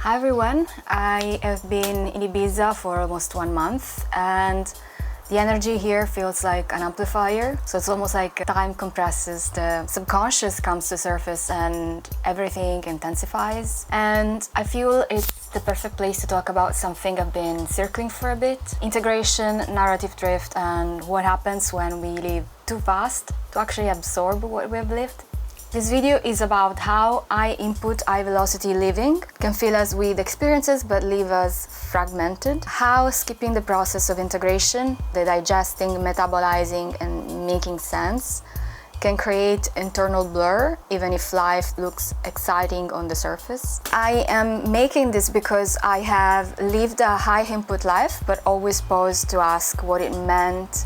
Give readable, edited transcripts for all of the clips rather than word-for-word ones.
Hi everyone, I have been in Ibiza for almost 1 month and the energy here feels like an amplifier. So it's almost like time compresses, the subconscious comes to surface and everything intensifies. And I feel it's the perfect place to talk about something I've been circling for a bit. Integration, narrative drift, and what happens when we live too fast to actually absorb what we've lived. This video is about how high input, high velocity living can fill us with experiences but leave us fragmented. How skipping the process of integration, the digesting, metabolizing and making sense, can create internal blur even if life looks exciting on the surface. I am making this because I have lived a high input life but always paused to ask what it meant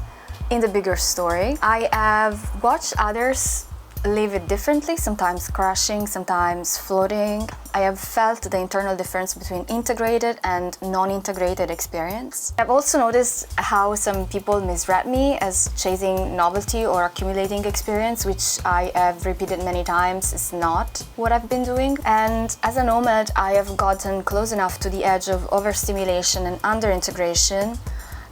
in the bigger story. I have watched others live it differently, sometimes crashing, sometimes floating. I have felt the internal difference between integrated and non-integrated experience. I've also noticed how some people misread me as chasing novelty or accumulating experience, which I have repeated many times is not what I've been doing. And as a nomad, I have gotten close enough to the edge of overstimulation and under-integration,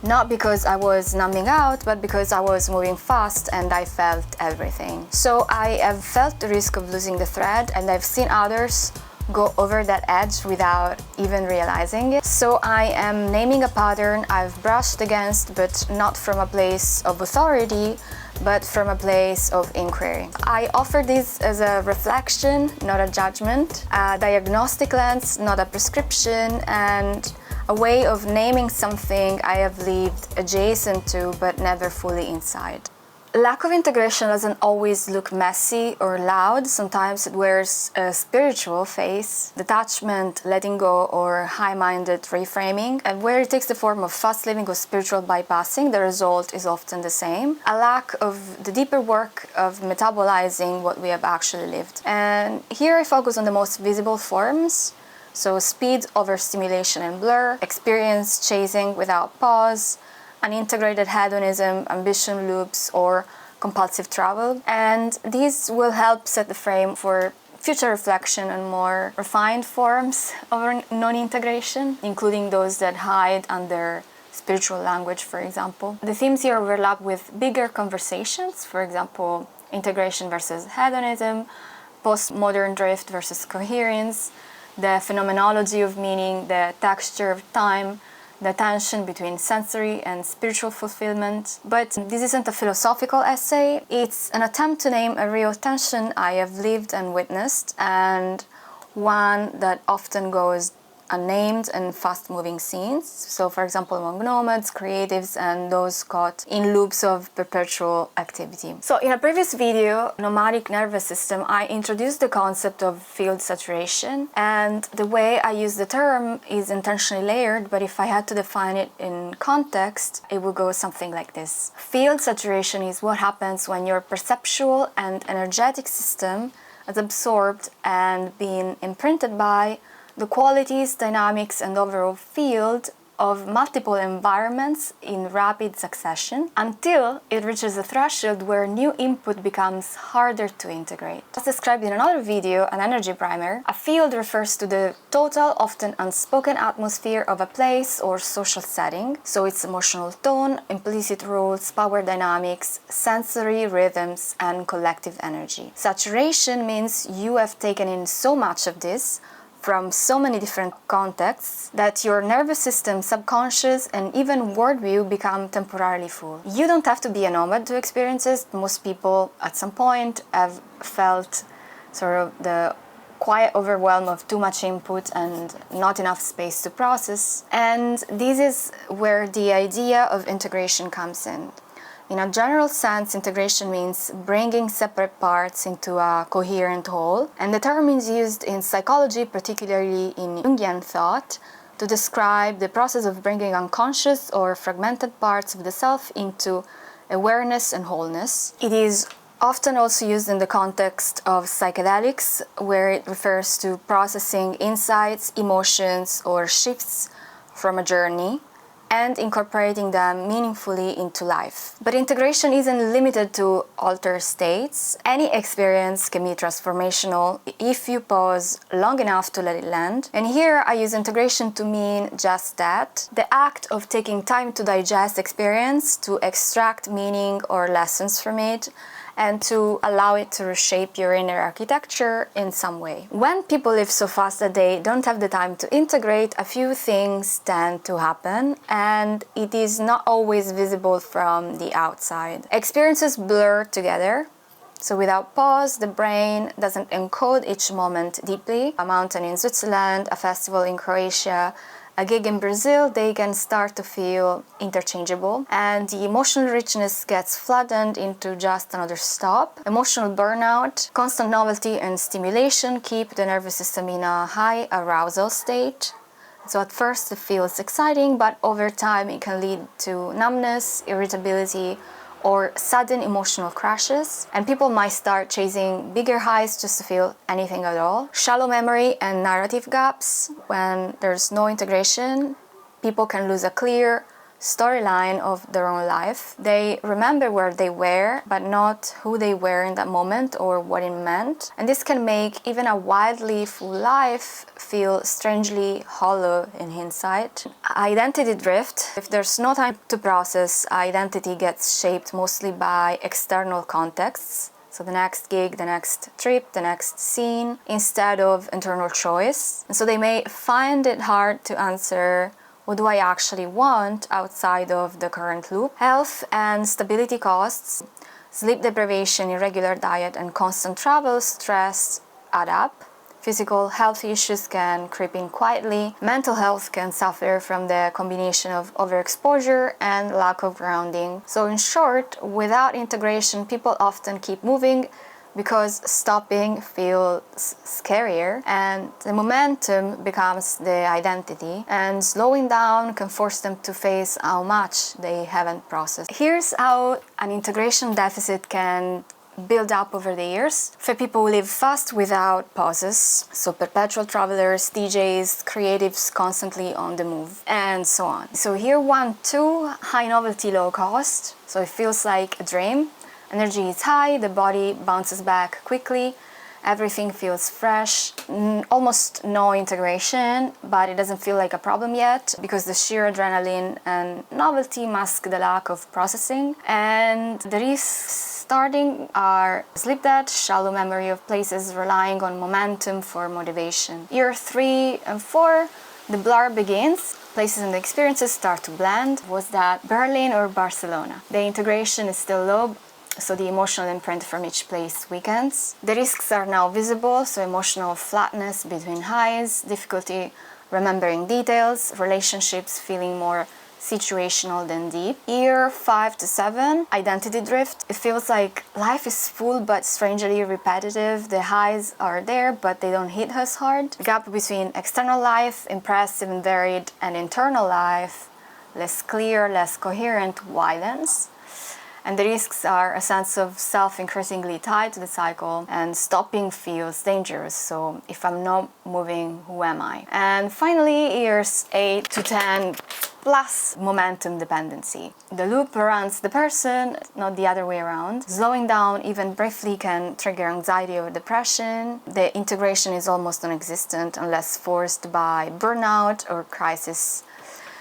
not because I was numbing out, but because I was moving fast and I felt everything. So I have felt the risk of losing the thread, and I've seen others go over that edge without even realizing it. So I am naming a pattern I've brushed against, but not from a place of authority, but from a place of inquiry. I offer this as a reflection, not a judgment, a diagnostic lens, not a prescription, and a way of naming something I have lived adjacent to but never fully inside. Lack of integration doesn't always look messy or loud. Sometimes it wears a spiritual face, detachment, letting go, or high-minded reframing. And where it takes the form of fast living or spiritual bypassing, the result is often the same. A lack of the deeper work of metabolizing what we have actually lived. And here I focus on the most visible forms. So speed, overstimulation and blur, experience chasing without pause, unintegrated hedonism, ambition loops, or compulsive travel. And these will help set the frame for future reflection on more refined forms of non-integration, including those that hide under spiritual language, for example. The themes here overlap with bigger conversations, for example, integration versus hedonism, postmodern drift versus coherence, the phenomenology of meaning, the texture of time, the tension between sensory and spiritual fulfillment. But this isn't a philosophical essay, it's an attempt to name a real tension I have lived and witnessed, and one that often goes unnamed and fast-moving scenes. So for example, among nomads, creatives, and those caught in loops of perpetual activity. So in a previous video, nomadic nervous system, I introduced the concept of field saturation, and the way I use the term is intentionally layered, but if I had to define it in context, it would go something like this. Field saturation is what happens when your perceptual and energetic system is absorbed and being imprinted by the qualities, dynamics, and overall field of multiple environments in rapid succession until it reaches a threshold where new input becomes harder to integrate. As described in another video, an energy primer, a field refers to the total, often unspoken atmosphere of a place or social setting, so its emotional tone, implicit rules, power dynamics, sensory rhythms, and collective energy. Saturation means you have taken in so much of this from so many different contexts that your nervous system, subconscious, and even worldview become temporarily full. You don't have to be a nomad to experience this. Most people at some point have felt sort of the quiet overwhelm of too much input and not enough space to process. And this is where the idea of integration comes in. In a general sense, integration means bringing separate parts into a coherent whole, and the term is used in psychology, particularly in Jungian thought, to describe the process of bringing unconscious or fragmented parts of the self into awareness and wholeness. It is often also used in the context of psychedelics, where it refers to processing insights, emotions, or shifts from a journey. and incorporating them meaningfully into life. But integration isn't limited to altered states. Any experience can be transformational if you pause long enough to let it land. And here I use integration to mean just that: the act of taking time to digest experience, to extract meaning or lessons from it, and to allow it to reshape your inner architecture in some way. When people live so fast that they don't have the time to integrate, a few things tend to happen, and it is not always visible from the outside. Experiences blur together. So without pause, the brain doesn't encode each moment deeply. A mountain in Switzerland, a festival in Croatia, a gig in Brazil, they can start to feel interchangeable, and the emotional richness gets flattened into just another stop. Emotional burnout, constant novelty and stimulation keep the nervous system in a high arousal state. So at first it feels exciting, but over time it can lead to numbness, irritability, or sudden emotional crashes, and people might start chasing bigger highs just to feel anything at all. Shallow memory and narrative gaps. When there's no integration, people can lose a clear storyline of their own life. They remember where they were, but not who they were in that moment or what it meant. And this can make even a wildly full life feel strangely hollow in hindsight. Identity drift. If there's no time to process, identity gets shaped mostly by external contexts. So the next gig, the next trip, the next scene, instead of internal choice. And so they may find it hard to answer, what do I actually want outside of the current loop? Health and stability costs, sleep deprivation, irregular diet, and constant travel stress add up. Physical health issues can creep in quietly. Mental health can suffer from the combination of overexposure and lack of grounding. So in short, without integration, people often keep moving because stopping feels scarier, and the momentum becomes the identity, and slowing down can force them to face how much they haven't processed. Here's how an integration deficit can build up over the years for people who live fast without pauses, so perpetual travelers, DJs, creatives constantly on the move, and so on. So here 1, 2, high novelty, low cost, so it feels like a dream. Energy is high, the body bounces back quickly, everything feels fresh, almost no integration, but it doesn't feel like a problem yet because the sheer adrenaline and novelty mask the lack of processing. And the risks starting are sleep debt, shallow memory of places, relying on momentum for motivation. Year 3 and 4, the blur begins. Places and the experiences start to blend. Was that Berlin or Barcelona? The integration is still low, so the emotional imprint from each place weakens. The risks are now visible, so emotional flatness between highs, difficulty remembering details, relationships feeling more situational than deep. Year 5 to 7, identity drift. It feels like life is full but strangely repetitive. The highs are there, but they don't hit us hard. The gap between external life, impressive and varied, and internal life, less clear, less coherent, widens. And the risks are a sense of self increasingly tied to the cycle, and stopping feels dangerous. So if I'm not moving, who am I? And finally, years 8 to 10 plus momentum dependency. The loop runs the person, not the other way around. Slowing down even briefly can trigger anxiety or depression. The integration is almost non-existent unless forced by burnout or crisis.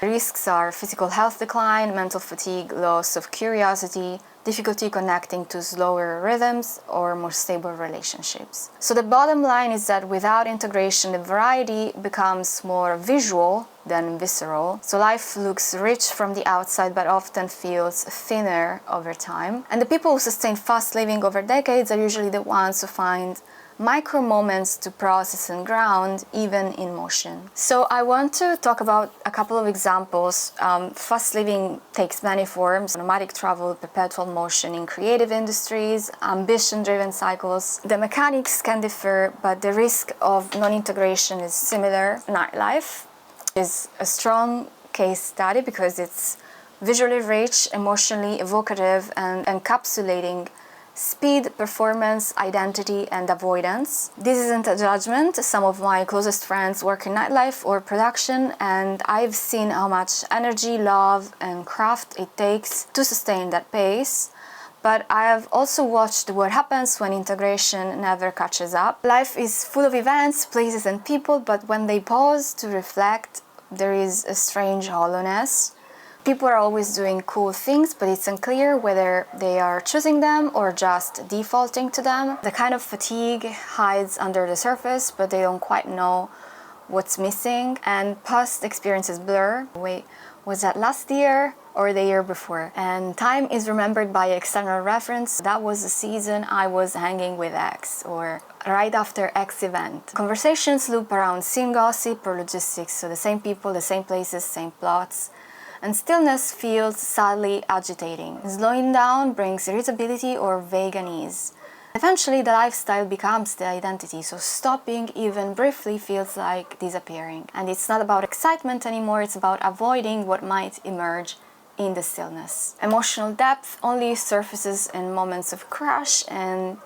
The risks are physical health decline, mental fatigue, loss of curiosity, difficulty connecting to slower rhythms, or more stable relationships. So the bottom line is that without integration, the variety becomes more visual than visceral. So life looks rich from the outside, but often feels thinner over time. And the people who sustain fast living over decades are usually the ones who find micro moments to process and ground, even in motion. So I want to talk about a couple of examples. Fast living takes many forms: nomadic travel, perpetual motion in creative industries, ambition-driven cycles. The mechanics can differ, but the risk of non-integration is similar. Nightlife is a strong case study because it's visually rich, emotionally evocative, and encapsulating speed, performance, identity, and avoidance. This isn't a judgment. Some of my closest friends work in nightlife or production, and I've seen how much energy, love, and craft it takes to sustain that pace. But I have also watched what happens when integration never catches up. Life is full of events, places, and people, but when they pause to reflect, there is a strange hollowness. People are always doing cool things, but it's unclear whether they are choosing them or just defaulting to them. The kind of fatigue hides under the surface, but they don't quite know what's missing, and past experiences blur. Wait, was that last year or the year before? And time is remembered by external reference. That was the season I was hanging with X, or right after X event. Conversations loop around scene gossip or logistics, so the same people, the same places, same plots. And stillness feels sadly agitating. Slowing down brings irritability or vague unease. Eventually, the lifestyle becomes the identity, so stopping even briefly feels like disappearing. And it's not about excitement anymore, it's about avoiding what might emerge in the stillness. Emotional depth only surfaces in moments of crash, and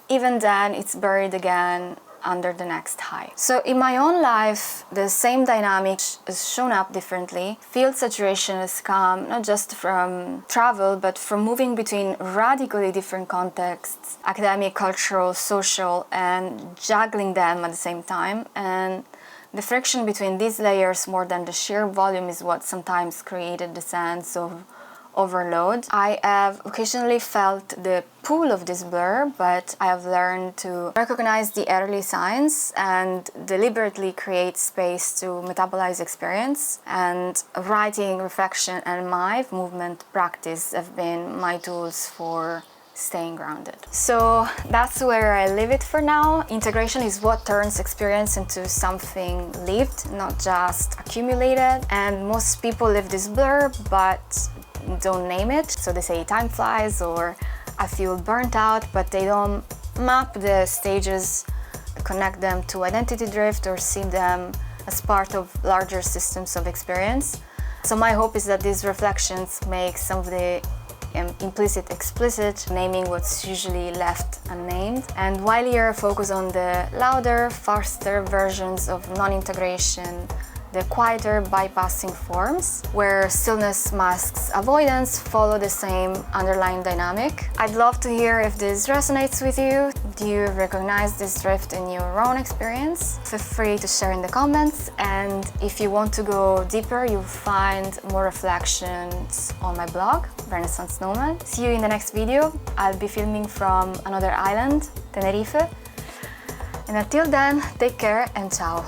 even then it's buried again under the next high. So in my own life, the same dynamic has shown up differently. Field saturation has come not just from travel, but from moving between radically different contexts, academic, cultural, social, and juggling them at the same time. And the friction between these layers, more than the sheer volume, is what sometimes created the sense of overload. I have occasionally felt the pull of this blur, but I have learned to recognize the early signs and deliberately create space to metabolize experience. And writing, reflection, and my movement practice have been my tools for staying grounded. So that's where I leave it for now. Integration is what turns experience into something lived, not just accumulated. And most people live this blur, but don't name it. So they say time flies or I feel burnt out, but they don't map the stages, connect them to identity drift, or see them as part of larger systems of experience. So my hope is that these reflections make some of the implicit explicit, naming what's usually left unnamed. And while you're focused on the louder, faster versions of non-integration, the quieter, bypassing forms, where stillness masks avoidance, follow the same underlying dynamic. I'd love to hear if this resonates with you. Do you recognize this drift in your own experience? Feel free to share in the comments, and if you want to go deeper, you'll find more reflections on my blog, Renaissance Nomad. See you in the next video. I'll be filming from another island, Tenerife. And until then, take care and ciao.